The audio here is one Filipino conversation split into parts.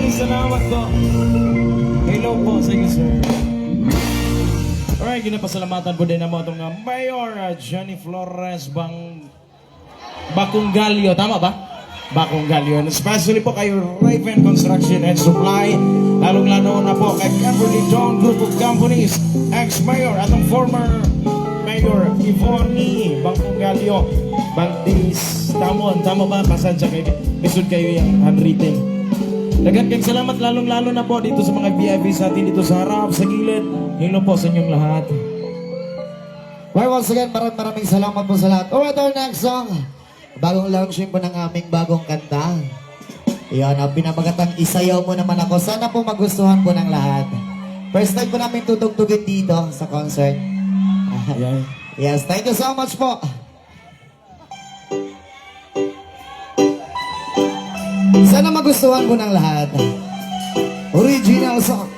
Maraming salamat po. Hello po sa inyo, sir. Alright, ginapasalamatan po din naman itong Mayor Jenny Flores Bacungalio. Tama ba? Bacungalio. Especially po kay Raven Construction and Supply. Lalong-lalo na po kay Kimberly John Group of Companies, ex-mayor at ang former Mayor Yvonne Bacungalio Bangdis Tamon. Tama ba? Pasensya kayo. Lisod kayo yung handwritten. Dagan kayong salamat lalong-lalo na po dito sa mga VIP sa atin dito sa harap, sa gilid. Hello po sa inyong lahat. Well, once again, maraming salamat po sa lahat. Alright, our next song. Bagong launching po ng aming bagong kanta. Yan, pinamagatang Isayaw Mo Naman Ako. Sana po magustuhan po ng lahat. First time po namin tutugtugin dito sa concert. Yes, thank you so much po. Sana magustuhan po ng lahat. Original song.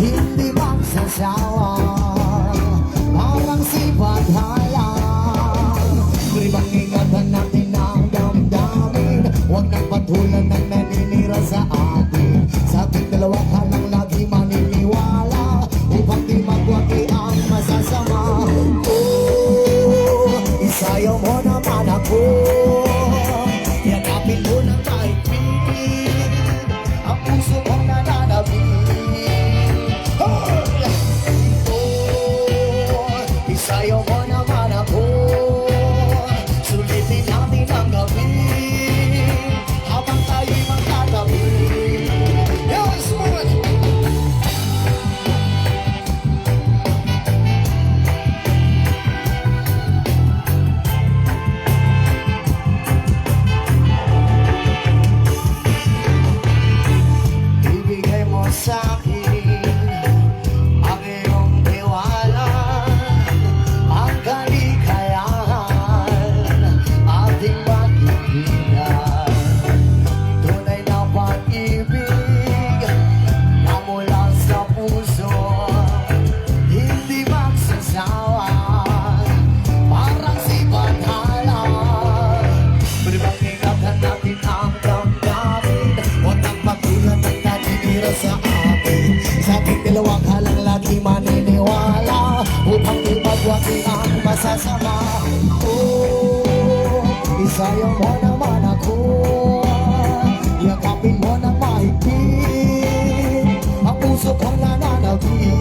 Hindi magsasawa, parang sipag halang. Ribang ingatan natin ang damdamin, huwag nang patulan ng naninira sa atin. Sa ating dalawa ka lang lagi maniniwala, upang di magwagi ang masasama. Isayaw mo naman ako, yakapin mo ng maigpit ang puso kong nananabik. Isayaw mo naman ako, sulitin natin ang gabi habang tayo'y magtatabi. Yes, man! Ibigay mo sa'kin ang iyong tiwala, ang kaligayahan, ating magkaibigan. Tunay na pag-ibig na mula sa puso, hindi magsasawa, parang sipag halang. Pero ingatan natin ang damdamin, huwag nang pagkulan ng naninira sa atin. Sa ating dalawa ka lang lagi maniniwala, upang di magwagi ang masasama. Isayaw mo naman ako, yakapin mo ng mahigpit ang puso kong nananabik.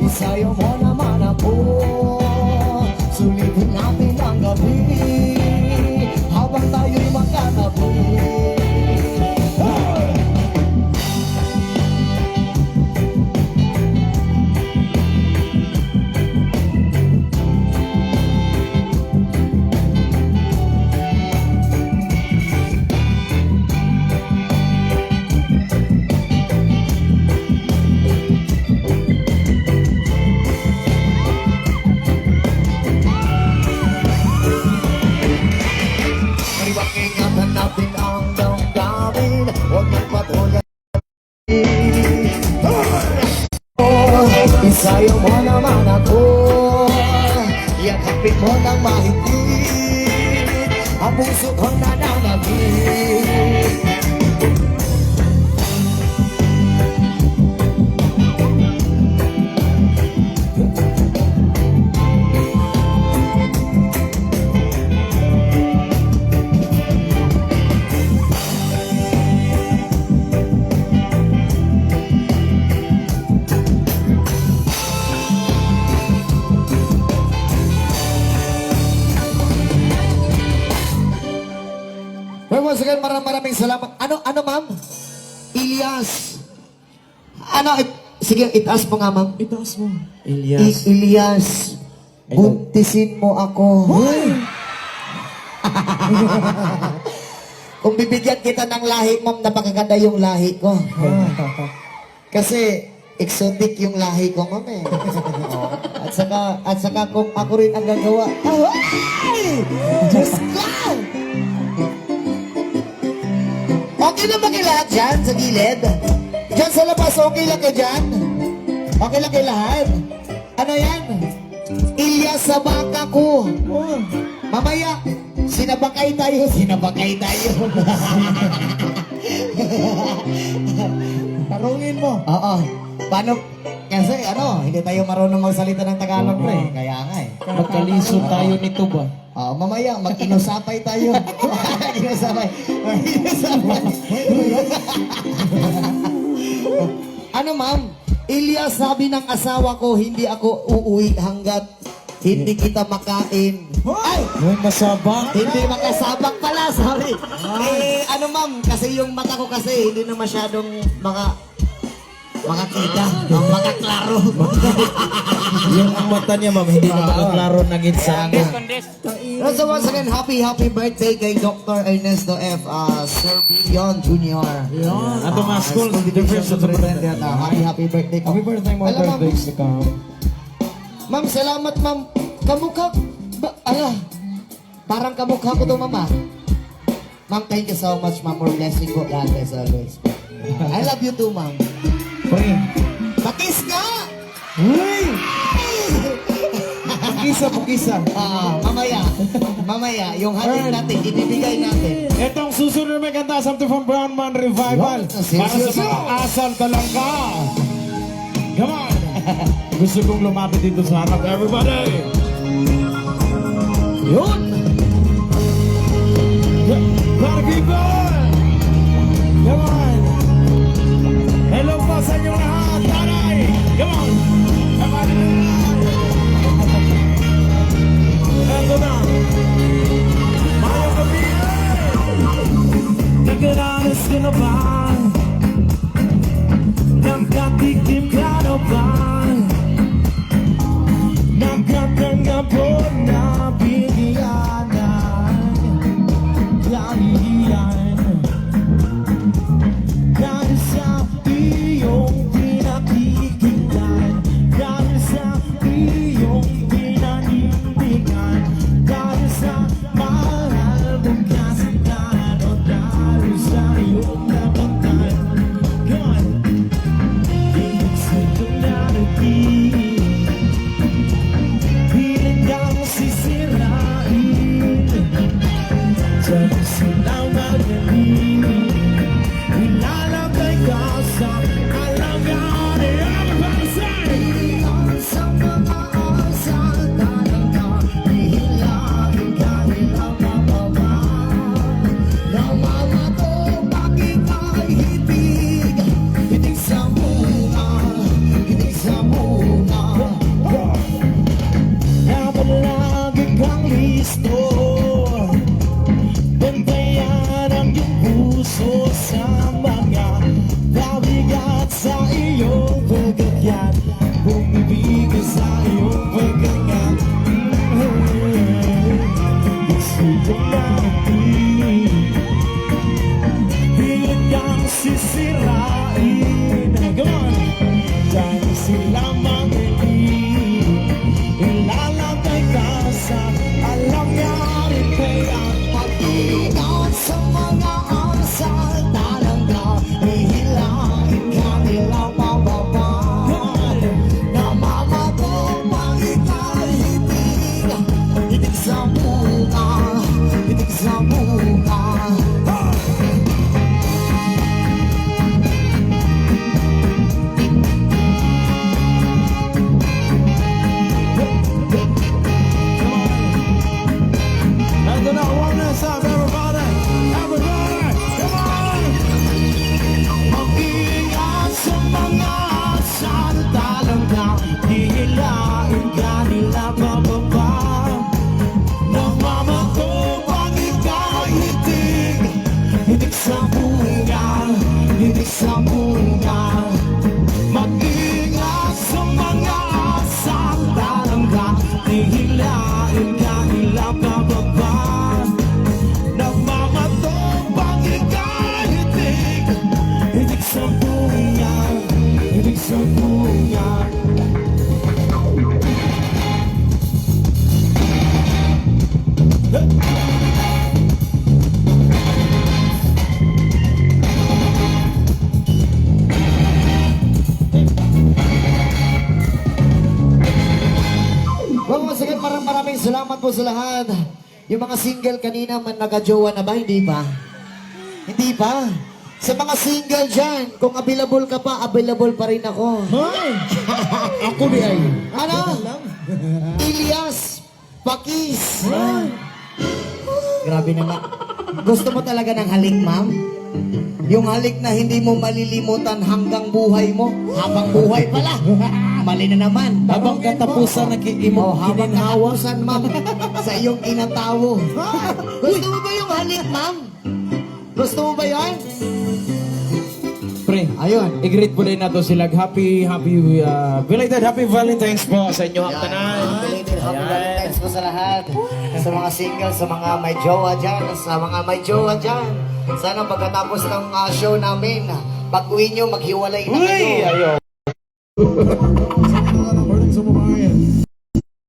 Isayaw mo naman ako, sulitin natin ang gabi habang tayo'y magkatabi. Ingatan natin ang damdamin, huwag nang patulan. Isayaw mo naman ako, yakapin mo ng mahigpit ang puso kong nananabik. once again, maraming salamat. Ano, ma'am? Ilyas. Sige, itaas mo nga, ma'am. Itaas mo. Ilyas, buntisin mo ako. Kung bibigyan kita ng lahi, ma'am, napakaganda yung lahi ko. Kasi, exotic yung lahi ko, ma'am eh. At saka kung ako rin ang gagawa. Ay! Diyos ko! Okay na ba kayo lahat dyan sa gilid? Dyan sa labas, okay lang kayo dyan? Okay lang kayo lahat? Ano yan? Ilyas sa baka ko. Mamaya, sinabakay tayo. Tarungin mo. Oo. Paano? Kasi hindi tayo marunong magsalita ng Tagalog, pre. Kaya nga eh. Magkaliso tayo nito ba? Mamaya, mag-inusapay tayo. Inusapay. Ano, ma'am? Ilyas, sabi ng asawa ko, hindi ako uuwi hanggat hindi kita makain. Ay! May masabak. Hindi makasabak pala, sorry. Ano, ma'am? Kasi yung mata ko kasi, hindi na masyadong makakita. Makaklaro. Yung mata niya, ma'am, hindi na makaklaro ng sa akin. So once again, happy birthday kay Dr. Ernesto F. Sir Billion Jr. Ato nga school, difference sa Superintendent. Happy birthday ko. Happy birthday mo, Alam, birthday si Cam. Ma'am, salamat, ma'am. Kamukha, parang kamukha ko to, mama. Ma'am, thank you so much, ma'am, for blessing ko. God bless always. I love you too, ma'am. Pre. Pakis ka! Uy! Pukisa. Mamaya, yung hatid natin, ibibigay natin. Itong susunod na may kanta, something from Brownman Revival. Para sa mga asal talaga. Come on! Gusto kong lumapit dito sa harap. Everybody! Yun! Party people! Come on! Hello po sa inyong lahat! Taray! Come on! Come on! Eto na! Mayong gabi! Nagkaranas ka na ba? Nagkatikim ka na ba? Nagkatanga po na bigyanan Kaliyan Dahil sa iyong pinakikinggan Dahil sa iyong pinanindigan Dahil sa mahal mong kasintahan O dahil sa iyong nabantan God, ibig sa iyong narating Piling kang sisirain Diyan sila magaling Ilalagay ka sa alangan Everybody say! Sa mga asal talaga Hihilahin ka nilang mababa Na mama ko bakit ay hitig Hitig sa muna Hitig sa muna Dapat lagi kang listo Bantayan ang iyong puso sa mga Pabigat sa iyong pagkakyat Bumibigay sa iyong pagkakyat Gusto kong natin Pilit kang sisirain Come on! Dahil silang magaling Ilalagay ka sa alam niya rin kaya Pag-ingat sa mga asal talaga Hihilahin ka nilang mababa Na mama ko pang ika'y hitig Hitig sa bunga Hitig sa bunga Ito na, one last time, everybody! Everybody! Come on! Mag-iingat sa mga asal talaga Hihilain ka nila pababa Ng mama ko pag ika'y once again, maraming salamat po sa lahat. Yung mga single kanina, man nagka-jowa na ba? Hindi pa. Hindi pa. Sa mga single dyan, kung available ka pa, available pa rin ako. Ako di ay. Ano? Ilyas Pakis. Grabe naman. Gusto mo talaga ng halik, ma'am? Yung halik na hindi mo malilimutan hanggang buhay mo. Habang buhay pala. Mali na naman. Habang katapusan Oh, habang katapusan, ma'am. Sa iyong inatawo. Gusto mo ba yung halik, ma'am? Gusto mo ba yun? Pre, Ayun. i-greet po din nato sila. Belated Happy Valentine's po sa inyo ang tanan. Belated Happy Valentine's po sa lahat. Sa mga single, sa mga may jowa dyan, sa mga may jowa dyan. Sana pagkatapos ng show namin, pag uwi nyo, maghiwalay na kayo. Uy, ayaw.